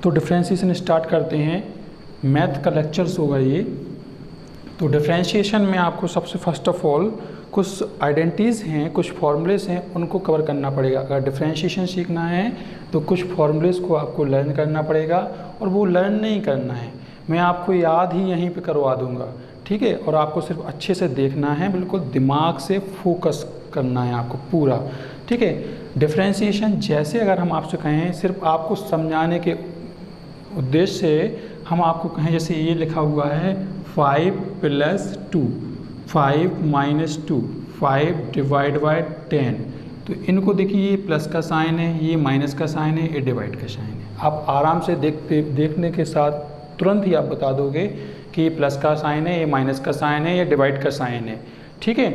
तो differentiation start करते हैं। मैथ का लेक्चर्स होगा ये। तो डिफ्रेंशिएशन में आपको सबसे फर्स्ट ऑफ ऑल कुछ आइडेंटिटीज़ हैं, कुछ फॉर्मूलेस हैं, उनको कवर करना पड़ेगा। अगर डिफ्रेंशिएशन सीखना है तो कुछ फॉर्मूलेस को आपको लर्न करना पड़ेगा, और वो लर्न नहीं करना है, मैं आपको याद ही यहीं पे करवा दूंगा, ठीक है। और आपको सिर्फ अच्छे से देखना है, बिल्कुल दिमाग से फोकस करना है आपको पूरा, ठीक है। डिफ्रेंशिएशन जैसे अगर हम आपसे कहें, सिर्फ आपको समझाने के उद्देश्य से हम आपको कहें, जैसे ये लिखा हुआ है 5 + 2, 5 - 2, 5 ÷ 10। तो इनको देखिए, ये प्लस का साइन है, ये माइनस का साइन है, ये डिवाइड का साइन है। आप आराम से देखने के साथ तुरंत ही आप बता दोगे कि ये प्लस का साइन है, ये माइनस का साइन है, ये डिवाइड का साइन है, ठीक है।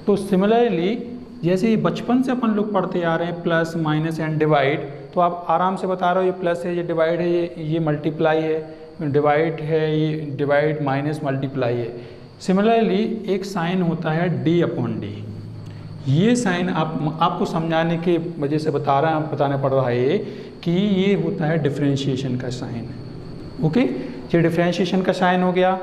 तो सिमिलरली जैसे ये बचपन से अपन लोग पढ़ते आ रहे हैं प्लस माइनस एंड डिवाइड, तो आप आराम से बता रहे हो ये प्लस है, ये डिवाइड है, ये मल्टीप्लाई है, डिवाइड है, ये डिवाइड माइनस मल्टीप्लाई है। सिमिलरली एक साइन होता है d/d। ये साइन आपको समझाने के वजह से बताना पड़ रहा है कि ये होता है डिफ्रेंशिएशन का साइन, ओके। ये डिफ्रेंशिएशन का साइन हो गया।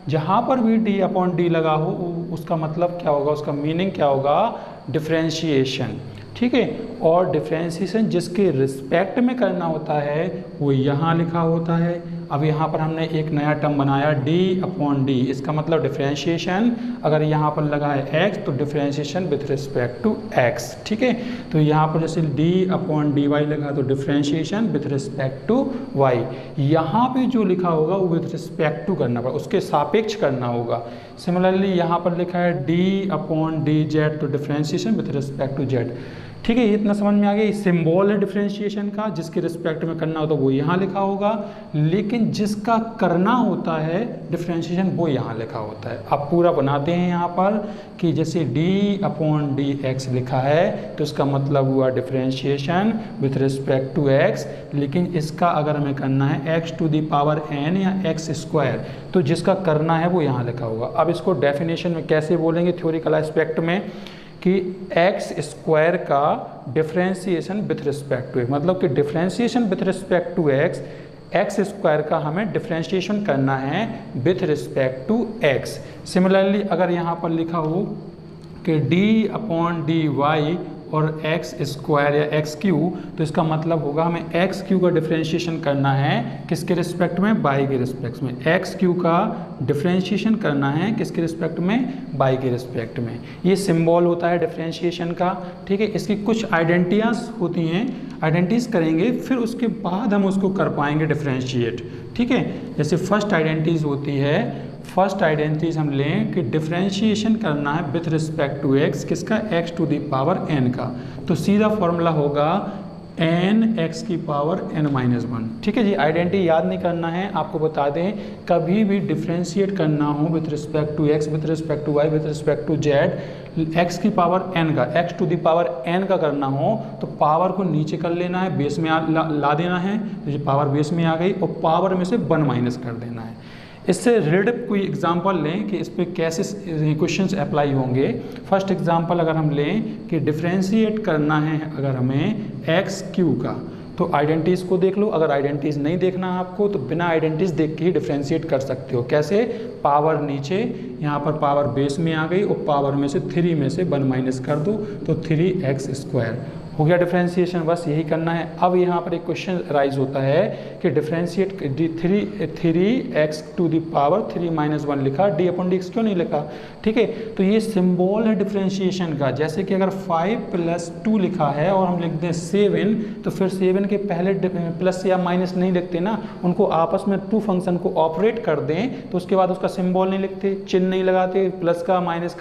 जहाँ पर भी d/d लगा हो उसका मतलब क्या होगा, उसका मीनिंग क्या होगा, डिफ्रेंशिएशन, ठीक है। और डिफ्रेंशिएशन जिसके रिस्पेक्ट में करना होता है वो यहाँ लिखा होता है। अब यहाँ पर हमने एक नया टर्म बनाया d/d, इसका मतलब डिफ्रेंशिएशन अगर यहाँ पर लगा है x तो differentiation with respect to x, ठीक है। तो यहाँ पर जैसे d/dy लगा तो differentiation with respect to y। यहाँ पे जो लिखा होगा वो विथ रिस्पेक्ट टू करना पड़ेगा, उसके सापेक्ष करना होगा। सिमिलरली यहाँ पर लिखा है d/dz तो differentiation with respect to z, ठीक है। ये इतना समझ में आ गया। ये सिंबल है डिफ्रेंशिएशन का, जिसके रिस्पेक्ट में करना होता है वो यहाँ लिखा होगा, लेकिन जिसका करना होता है डिफ्रेंशिएशन वो यहाँ लिखा होता है। अब पूरा बनाते हैं यहाँ पर कि जैसे d/dx लिखा है तो इसका मतलब हुआ differentiation with respect to x, लेकिन इसका अगर हमें करना है x⁴n या x², तो जिसका करना है वो यहाँ लिखा होगा। अब इसको डेफिनेशन में कैसे बोलेंगे थ्योरिकल एस्पेक्ट में कि x² का differentiation with respect to x, मतलब कि differentiation with respect to x² का हमें डिफ्रेंशिएशन करना है with respect to x। Similarly अगर यहाँ पर लिखा हो कि d/dy और x² या x³ तो इसका मतलब होगा हमें x³ का डिफ्रेंशिएशन करना है किसके रिस्पेक्ट में, y के रिस्पेक्ट में। x³ का डिफ्रेंशिएशन करना है किसके रिस्पेक्ट में, y के रिस्पेक्ट में। ये सिंबल होता है डिफ्रेंशिएशन का, ठीक है। इसकी कुछ आइडेंटिटीज होती हैं, आइडेंटिटीज करेंगे फिर उसके बाद हम उसको कर पाएंगे डिफ्रेंशिएट, ठीक है। जैसे फर्स्ट आइडेंटिटीज होती है, फर्स्ट आइडेंटिटीज हम लें कि डिफ्रेंशिएशन करना है विथ रिस्पेक्ट टू x, किसका, x⁴n का। तो सीधा फॉर्मूला होगा n x⁴n-1, ठीक है जी। आइडेंटिटी याद नहीं करना है, आपको बता दें कभी भी डिफ्रेंशिएट करना हो with respect to x, with respect to y, with respect to z, x⁴n का, x⁴n का करना हो तो पावर को नीचे कर लेना है, बेस में ला देना है, तो ये पावर बेस में आ गई और पावर में से 1 माइनस कर देना है। इससे रिलेटेड कोई एग्जांपल लें कि इस पर कैसे क्वेश्चंस अप्लाई होंगे। फर्स्ट एग्जांपल अगर हम लें कि डिफ्रेंशिएट करना है अगर हमें x³ का, तो आइडेंटिटीज को देख लो। अगर आइडेंटिटीज नहीं देखना है आपको तो बिना आइडेंटिटीज देख के ही डिफ्रेंशिएट कर सकते हो। कैसे, पावर नीचे, यहाँ पर पावर बेस में आ गई और पावर में से 3 में से 1 माइनस कर दो तो 3x² हो गया डिफ्रेंशिएशन, बस यही करना है। अब यहाँ पर एक क्वेश्चन राइज होता है कि डिफ्रेंशिएट 3x⁴ लिखा, d/dx क्यों नहीं लिखा, ठीक है। तो ये सिंबल है डिफ्रेंशिएशन का। जैसे कि अगर 5 + 2 लिखा है और हम लिख दें 7, तो फिर 7 के पहले प्लस या माइनस नहीं लिखते ना, उनको आपस में 2 फंक्शन को ऑपरेट कर दें तो उसके बाद उसका सिंबल नहीं लिखते, चिन्ह नहीं लगाते, प्लस का माइनस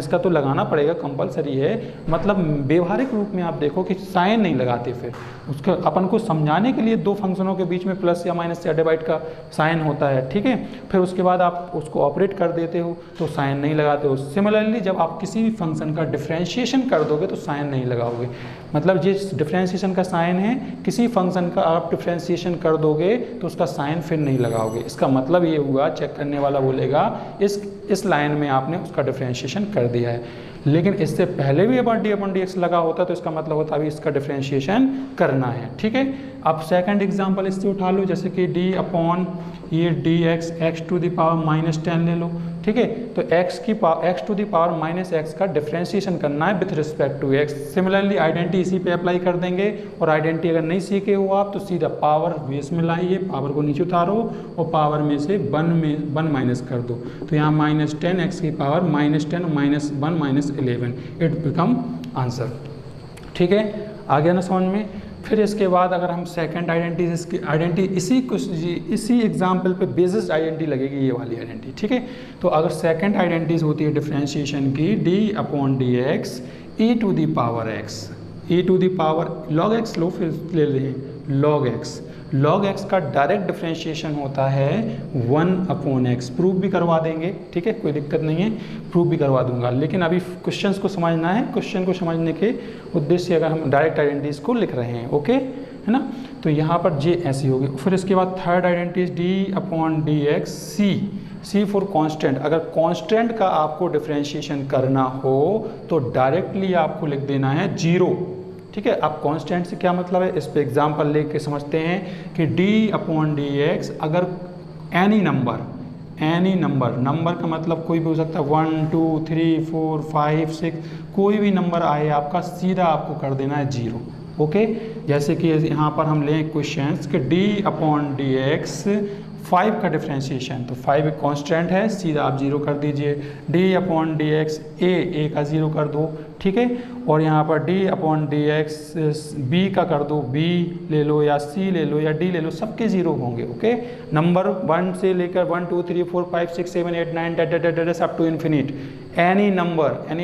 का तो लगाना पड़ेगा, कंपलसरी है। मतलब व्यवहारिक रूप में आप देखो कि साइन नहीं लगाते, फिर उसके अपन को समझाने के लिए 2 फंक्शनों के बीच में प्लस या माइनस या डिवाइड का साइन होता है, ठीक है। फिर उसके बाद आप उसको ऑपरेट कर देते हो तो साइन नहीं लगाते हो। सिमिलरली जब आप किसी भी फंक्शन का डिफ्रेंशिएशन कर दोगे तो साइन नहीं लगाओगे, मतलब जिस डिफ्रेंशिएशन का साइन है किसी फंक्शन का आप डिफ्रेंशिएशन कर दोगे तो उसका साइन फिर नहीं लगाओगे। इसका मतलब ये हुआ, चेक करने वाला बोलेगा इस लाइन में आपने उसका डिफ्रेंशिएशन कर दिया है। लेकिन इससे पहले भी अगर डी अपॉन डी एक्स लगा होता तो इसका मतलब होता अभी इसका डिफ्रेंशिएशन करना है। ठीक है, अब सेकंड एग्जांपल इससे उठा लो, जैसे कि डी अपॉन ये d x x to the power -10 ले लो। ठीक है, तो x to the power -x का डिफ्रेंशिएशन करना है with respect to x. Similarly identity इसी पे अप्लाई कर देंगे, और आइडेंटिटी अगर नहीं सीखे हो आप तो सीधा पावर बेस में लाइए, पावर को नीचे उतारो और पावर में से 1 माइनस कर दो, तो यहाँ -10 एक्स की पावर -10 -1 -11 इट बिकम आंसर। ठीक है, आ गया ना समझ में। फिर इसके बाद अगर हम सेकंड आइडेंटिटी इसी एग्जाम्पल पे बेसिस आइडेंटिटी लगेगी, ये वाली आइडेंटिटी। ठीक है, तो अगर सेकंड आइडेंटिटी होती है डिफरेंशिएशन की d upon d x e to the power x, e to the power log x लो, फिर ले लें लॉग एक्स। लॉग एक्स का डायरेक्ट डिफरेंशिएशन होता है 1 अपॉन एक्स। प्रूफ भी करवा देंगे, ठीक है, कोई दिक्कत नहीं है, प्रूफ भी करवा दूंगा, लेकिन अभी क्वेश्चंस को समझना है। क्वेश्चन को समझने के उद्देश्य से अगर हम डायरेक्ट आइडेंटिटीज को लिख रहे हैं, ओके है ना, तो यहाँ पर जे ऐसी होगी। फिर इसके बाद third identity d upon d x c for constant. अगर कांस्टेंट का आपको डिफरेंशिएशन करना हो तो डायरेक्टली आपको लिख देना है 0। ठीक है, अब कांस्टेंट से क्या मतलब है, इस पे एग्जांपल लेके समझते हैं कि d अपॉन डी एक्स अगर एनी नंबर का मतलब कोई भी हो सकता है 1 2 3 4 5 6 कोई भी नंबर आए आपका, सीधा आपको कर देना है 0। ओके, जैसे कि यहाँ पर हम लें क्वेश्चंस कि d अपॉन डी एक्स 5 का डिफरेंशिएशन, तो 5 एक कांस्टेंट है, सीधा आप 0 कर दीजिए। d अपॉन डी एक्स ए का 0 कर दो। ठीक है, और यहाँ पर d upon d x b का कर दो, b ले लो या c ले लो या d ले लो, सबके 0 होंगे। ओके, नंबर 1 से लेकर 1 2 3 4 5 6 7 8 9 up to infinite, any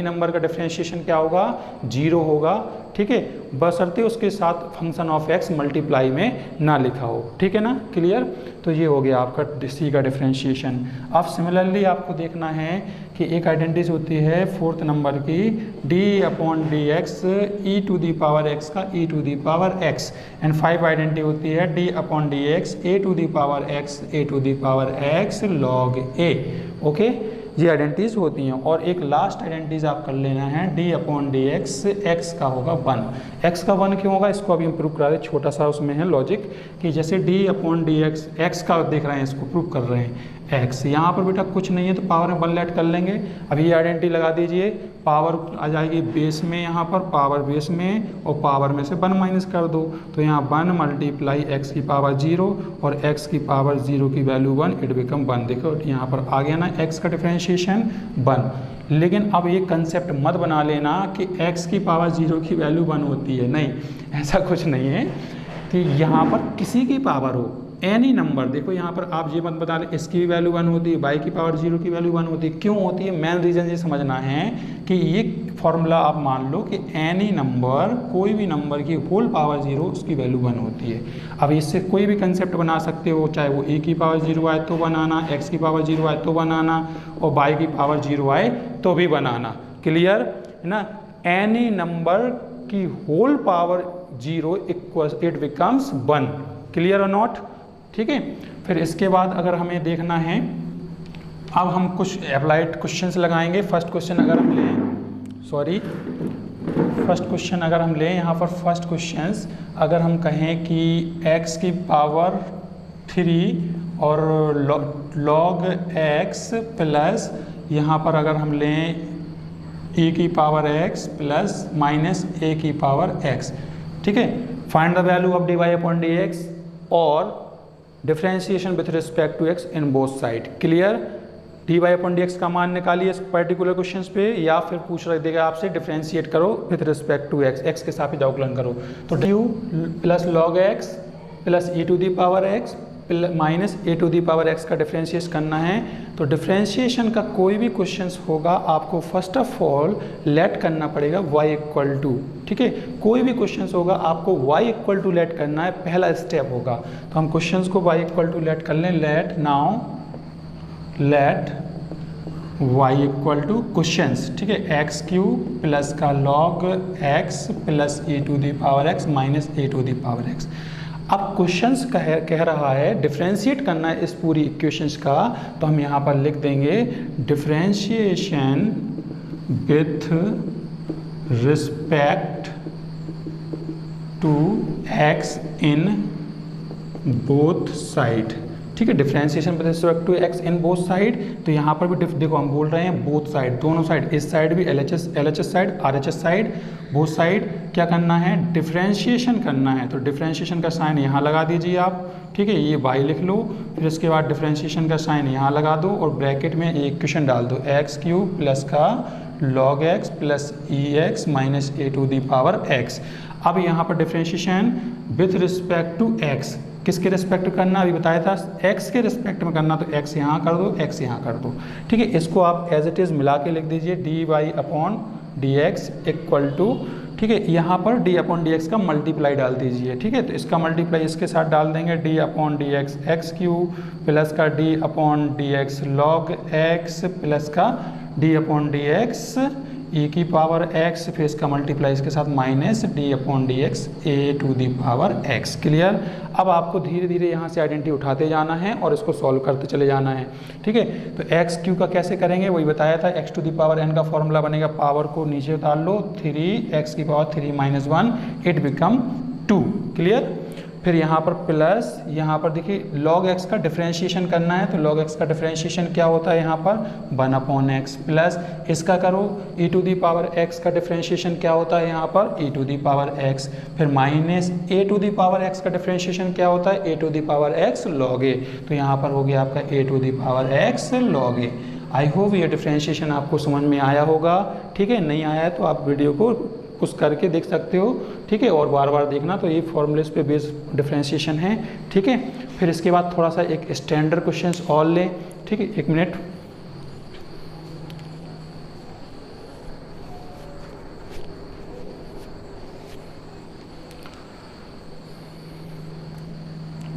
number का डिफरेंशिएशन क्या होगा, 0 होगा। ठीक है, बशर्ते उसके साथ फंक्शन ऑफ x मल्टीप्लाई में ना लिखा हो। ठीक है ना, क्लियर। तो ये हो गया आपका c का डिफरेंशिएशन। अब सिमिलरली आपको देखना है कि एक आइडेंटिटी होती है फोर्थ नंबर की d upon d x e to the power x का e to the power x, and 5 identity होती है d upon d x a to the power x a to the power x log a। Okay, ये identities होती हैं। और एक last identities आप कर लेना है d upon d x x का होगा 1। एक्स का 1 क्यों होगा, इसको अभी हम प्रूव करा रहे, छोटा सा उसमें है लॉजिक कि जैसे d upon d x x का देख रहे हैं, इसको प्रूव कर रहे हैं x, यहाँ पर बेटा कुछ नहीं है तो पावर में 1 ऐड कर लेंगे। अभी ये आइडेंटिटी लगा दीजिए, पावर आ जाएगी बेस में, यहाँ पर पावर बेस में और पावर में से 1 माइनस कर दो, तो यहाँ 1 मल्टीप्लाई x की पावर 0 और x की पावर 0 की वैल्यू 1, इट बिकम 1। देखो यहाँ पर आ गया ना x का डिफरेंशिएशन 1। लेकिन अब ये कंसेप्ट मत बना लेना कि x की पावर 0 की वैल्यू 1 होती है, नहीं, ऐसा कुछ नहीं है कि यहाँ पर किसी की पावर हो, एनी नंबर। देखो यहाँ पर आप ये मत बता लें इसकी भी वैल्यू 1 होती है, y की पावर 0 की वैल्यू 1 होती है। क्यों होती है, मेन रीज़न ये समझना है कि ये फॉर्मूला आप मान लो कि एनी नंबर, कोई भी नंबर की होल पावर 0 उसकी वैल्यू 1 होती है। अब इससे कोई भी कंसेप्ट बना सकते हो, चाहे वो a की पावर 0 आए तो 1 आना, x की पावर 0 आए तो 1 आना, और y की पावर 0 आए तो भी 1 आना। क्लियर है ना, एनी नंबर की whole power 0 equals it becomes 1। Clear और नॉट। ठीक है, फिर इसके बाद अगर हमें देखना है, अब हम कुछ अप्लाइड क्वेश्चंस लगाएंगे। फर्स्ट क्वेश्चन अगर हम लें यहाँ पर फर्स्ट क्वेश्चंस अगर हम कहें कि x की पावर 3 और log x प्लस यहाँ पर अगर हम लें e की power x plus minus a की पावर x। ठीक है, find the value of dy अपॉन dx और differentiation with respect to x in both side. Clear, dy अपॉन dx का मान निकालिए इस पर्टिकुलर क्वेश्चन पे, या फिर पूछ रख देगा आपसे डिफरेंशिएट करो विथ रिस्पेक्ट टू x के साथ ही अवकलन करो। तो ड्यू plus log x plus e to the power x minus a to the power x का डिफरेंशिएट करना है। तो डिफरेंशिएशन का कोई भी क्वेश्चन होगा आपको फर्स्ट ऑफ ऑल लेट करना पड़ेगा y इक्वल टू। ठीक है, कोई भी क्वेश्चन होगा आपको y इक्वल टू लेट करना है, पहला स्टेप होगा। तो हम क्वेश्चंस को y इक्वल टू लेट कर लें। Let y equal to questions. ठीक है, एक्स क्यूब प्लस का log x plus e to the power x minus a to the power x। अब क्वेश्चंस कह रहा है डिफरेंशिएट करना है इस पूरी इक्वेशंस का, तो हम यहाँ पर लिख देंगे differentiation with respect to x in both side. ठीक है, differentiation with respect to x in both side. तो यहाँ पर भी देखो हम बोल रहे हैं बोथ साइड, दोनों साइड, इस साइड भी LHS side, RHS side, both side क्या करना है, डिफरेंशिएशन करना है। तो डिफरेंशिएशन का साइन यहाँ लगा दीजिए आप। ठीक है, ये y लिख लो, फिर इसके बाद डिफरेंशिएशन का साइन यहाँ लगा दो और ब्रैकेट में एक इक्वेशन डाल दो, x³ प्लस का log x plus EX minus a to the power x। अब यहाँ पर differentiation with respect to x, किसके रिस्पेक्ट करना अभी बताया था, x के रिस्पेक्ट में करना, तो x यहाँ कर दो, x यहाँ कर दो। ठीक है, इसको आप एज इट इज़ मिला के लिख दीजिए, dy/dx इक्वल टू, ठीक है, यहाँ पर d/dx का मल्टीप्लाई डाल दीजिए। ठीक है, तो इसका मल्टीप्लाई इसके साथ डाल देंगे, d/dx x³ प्लस का d/dx log x प्लस का d/dx e की पावर x, फिर इसका मल्टीप्लाई इसके साथ minus d/dx a to the power x। Clear. अब आपको धीरे धीरे यहाँ से आइडेंटिटी उठाते जाना है और इसको सॉल्व करते चले जाना है। ठीक है, तो x³ का कैसे करेंगे वही बताया था, x to the power n का फॉर्मूला बनेगा, पावर को नीचे उतार लो, 3x की पावर 3 - 1 इट बिकम 2। क्लियर। फिर यहाँ पर प्लस, यहाँ पर देखिए log x का डिफरेंशिएशन करना है, तो log x का डिफरेंशिएशन क्या होता है यहाँ पर 1/x प्लस इसका करो e to the power x का डिफरेंशिएशन क्या होता है यहाँ पर e to the power x, फिर minus a to the power x का डिफरेंशिएशन क्या होता है a to the power x log a। तो यहाँ पर हो गया आपका a to the power x log a। I hope ये डिफरेंशिएशन आपको समझ में आया होगा। ठीक है, नहीं आया है तो आप वीडियो को कुछ करके देख सकते हो। ठीक है, और बार बार देखना। तो ये फॉर्मूलेस पे बेस्ड डिफरेंशिएशन है। ठीक है, फिर इसके बाद थोड़ा सा एक स्टैंडर्ड क्वेश्चंस और लें। ठीक है, एक मिनट।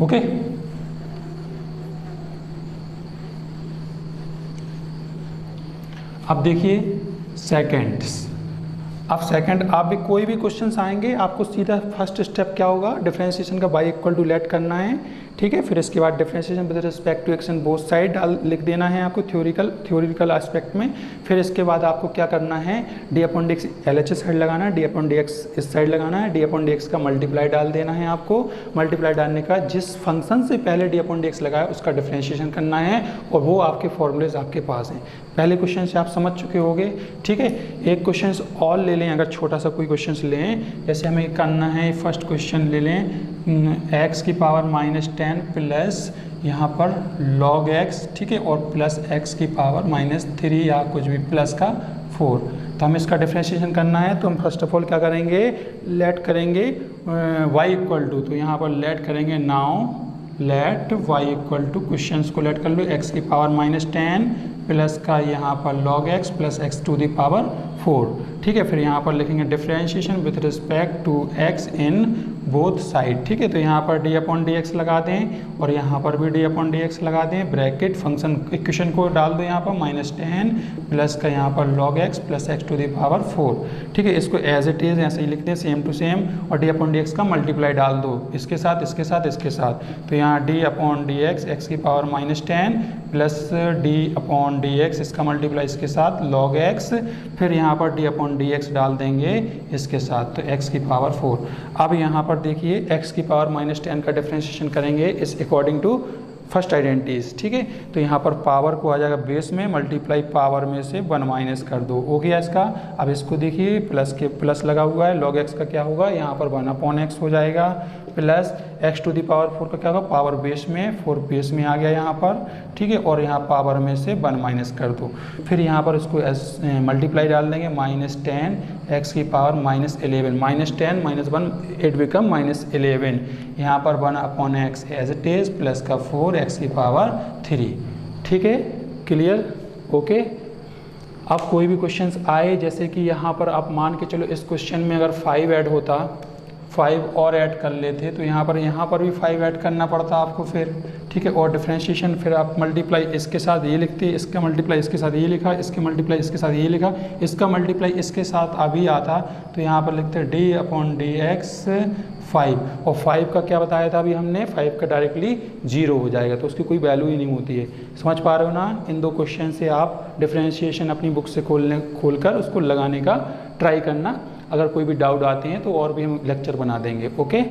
ओके, अब देखिए सेकंड्स। अब सेकंड आप भी कोई भी क्वेश्चंस आएंगे आपको सीधा फर्स्ट स्टेप क्या होगा, डिफरेंशिएशन का y इक्वल टू लेट करना है। ठीक है, फिर इसके बाद differentiation with respect to x in both side लिख देना है आपको थ्योरिटिकल एस्पेक्ट में। फिर इसके बाद आपको क्या करना है, d/dx LHS साइड लगाना है, d/dx इस साइड लगाना है, d/dx का मल्टीप्लाई डाल देना है आपको। मल्टीप्लाई डालने का जिस फंक्शन से पहले d/dx लगाया उसका डिफरेंशिएशन करना है और वो आपके फॉर्मूलेज आपके पास हैं। पहले क्वेश्चन से आप समझ चुके होंगे। ठीक है, एक क्वेश्चन और ले लें, अगर छोटा सा कोई क्वेश्चन लें, जैसे हमें करना है फर्स्ट क्वेश्चन ले लें, x की पावर -10 प्लस यहाँ पर log x, ठीक है, और प्लस x की पावर -3 या कुछ भी प्लस का 4। तो हमें इसका डिफरेंशिएशन करना है, तो हम फर्स्ट ऑफ ऑल क्या करेंगे, लेट करेंगे y इक्वल टू, तो यहाँ पर लेट करेंगे now let y equal to, question को लेट कर लो, x की पावर -10 प्लस का यहाँ पर log x plus x to the power 4। ठीक है, फिर यहाँ पर लिखेंगे differentiation with respect to x in both side. ठीक है, तो यहाँ पर d/dx लगा दें और यहाँ पर भी d/dx लगा दें, ब्रैकेट फंक्शन इक्वेशन को डाल दो यहाँ पर -10 प्लस का यहाँ पर log x plus x to the power 4। ठीक है, इसको एज इट इज़ ऐसे ही लिखते हैं सेम टू सेम, और d/dx का मल्टीप्लाई डाल दो इसके साथ इसके साथ इसके साथ। तो यहाँ d/dx x की पावर -10 प्लस d/dx इसका मल्टीप्लाई इसके साथ log x, फिर यहाँ पर d/dx डाल देंगे इसके साथ, तो x की पावर 4। अब यहाँ पर देखिए x की पावर -10 का डिफरेंशिएशन करेंगे इस अकॉर्डिंग टू फर्स्ट आइडेंटिटीज। ठीक है, तो यहाँ पर पावर को आ जाएगा बेस में, मल्टीप्लाई पावर में से 1 माइनस कर दो, हो गया इसका। अब इसको देखिए प्लस के प्लस लगा हुआ है, log x का क्या होगा, यहाँ पर 1/x हो जाएगा, plus x to the power 4 का क्या होगा, पावर बेस में 4 बेस में आ गया यहाँ पर। ठीक है, और यहाँ पावर में से 1 माइनस कर दो, फिर यहाँ पर इसको मल्टीप्लाई डाल देंगे, -10 x की पावर -11, -10 -1 इट बिकम -11, यहाँ पर 1/x as it is plus का 4 x की पावर 3। ठीक है, क्लियर, ओके। अब कोई भी क्वेश्चंस आए, जैसे कि यहाँ पर आप मान के चलो इस क्वेश्चन में अगर 5 ऐड होता, 5 और ऐड कर लेते, तो यहाँ पर भी 5 ऐड करना पड़ता आपको फिर। ठीक है, और डिफरेंशिएशन फिर आप मल्टीप्लाई इसके साथ ये लिखते, इसका मल्टीप्लाई इसके साथ ये लिखा, इसके मल्टीप्लाई इसके साथ ये लिखा, इसका मल्टीप्लाई इसके साथ अभी आता, तो यहाँ पर लिखते d/dx 5, और 5 का क्या बताया था अभी हमने, 5 का डायरेक्टली 0 हो जाएगा, तो उसकी कोई वैल्यू ही नहीं होती है। समझ पा रहे हो ना? इन 2 क्वेश्चन से आप डिफरेंशिएशन अपनी बुक से खोलकर उसको लगाने का ट्राई करना। अगर कोई भी डाउट आते हैं तो और भी हम लेक्चर बना देंगे। ओके।